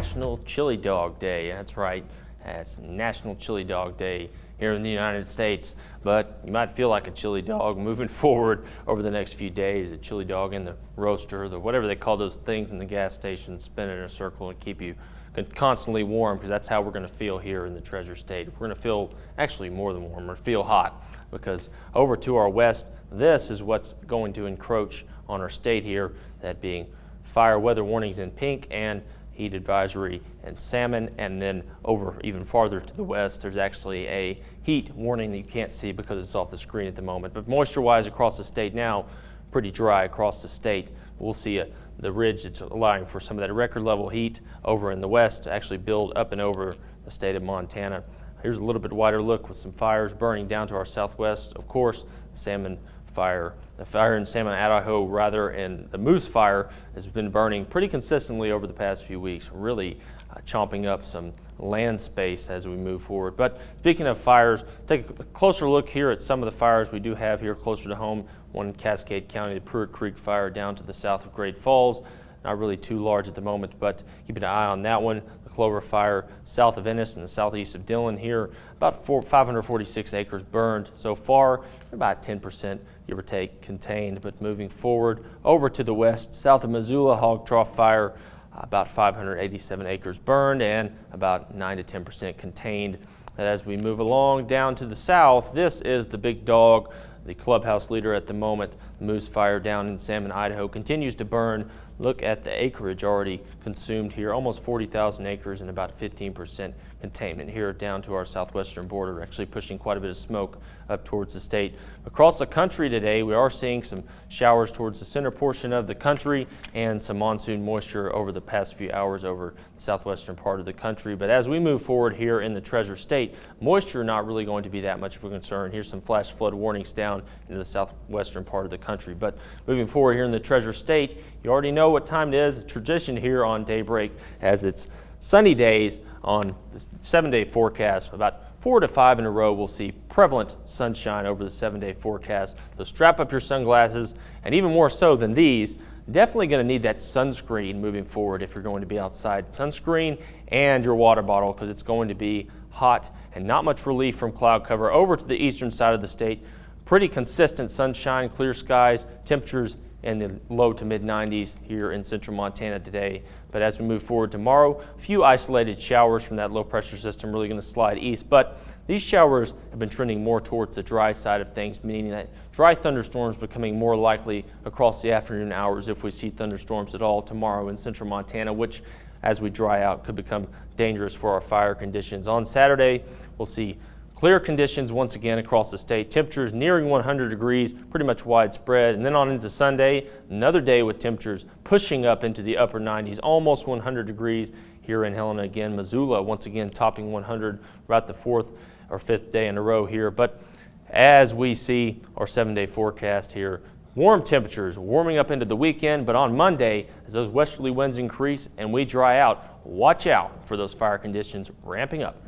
National Chili Dog Day. That's right, it's National Chili Dog Day here in the United States, but you might feel like a chili dog moving forward over the next few days. A chili dog in the roaster, whatever they call those things in the gas station, spin in a circle and keep you constantly warm, because that's how we're going to feel here in the Treasure State. We're going to feel actually more than warm, or feel hot, because over to our west, this is what's going to encroach on our state here, that being fire weather warnings in pink and heat advisory and salmon. And then over even farther to the west, there's actually a heat warning that you can't see because it's off the screen at the moment. But moisture-wise across the state now, pretty dry across the state. We'll see the ridge that's allowing for some of that record level heat over in the west to actually build up and over the state of Montana. Here's a little bit wider look with some fires burning down to our southwest. Of course, the fire in Salmon, Idaho, rather, and the moose fire has been burning pretty consistently over the past few weeks, really chomping up some land space as we move forward. But speaking of fires, take a closer look here at some of the fires we do have here closer to home. One in Cascade County, the Pruitt Creek fire down to the south of Great Falls. Not really too large at the moment, but keep an eye on that one. The Clover fire south of Ennis and the southeast of Dillon here, about 546 acres burned so far, about 10%, give or take, contained. But moving forward over to the west, south of Missoula, Hog Trough fire, about 587 acres burned and about 9 to 10% contained. And as we move along down to the south, this is the big dog, the clubhouse leader at the moment. The moose fire down in Salmon, Idaho continues to burn. Look at the acreage already consumed here, almost 40,000 acres and about 15% containment here down to our southwestern border, actually pushing quite a bit of smoke up towards the state. Across the country today, we are seeing some showers towards the center portion of the country and some monsoon moisture over the past few hours over the southwestern part of the country. But as we move forward here in the Treasure State, moisture not really going to be that much of a concern. Here's some flash flood warnings down into the southwestern part of the country. But moving forward here in the Treasure State, you already know what time it is. A tradition here on Daybreak, as it's sunny days on the 7-day forecast. About 4 to 5 in a row, we'll see prevalent sunshine over the 7-day forecast. So strap up your sunglasses, and even more so than these, definitely going to need that sunscreen moving forward if you're going to be outside. Sunscreen and your water bottle, because it's going to be hot and not much relief from cloud cover over to the eastern side of the state. Pretty consistent sunshine, clear skies, temperatures in the low to mid 90s here in central Montana today. But as we move forward tomorrow, a few isolated showers from that low pressure system really going to slide east. But these showers have been trending more towards the dry side of things, meaning that dry thunderstorms becoming more likely across the afternoon hours if we see thunderstorms at all tomorrow in central Montana, which as we dry out could become dangerous for our fire conditions. On Saturday, we'll see clear conditions once again across the state. Temperatures nearing 100 degrees, pretty much widespread. And then on into Sunday, another day with temperatures pushing up into the upper 90s, almost 100 degrees here in Helena again. Missoula once again topping 100 about the 4th or 5th day in a row here. But as we see our 7-day forecast here, warm temperatures warming up into the weekend, but on Monday, as those westerly winds increase and we dry out, watch out for those fire conditions ramping up.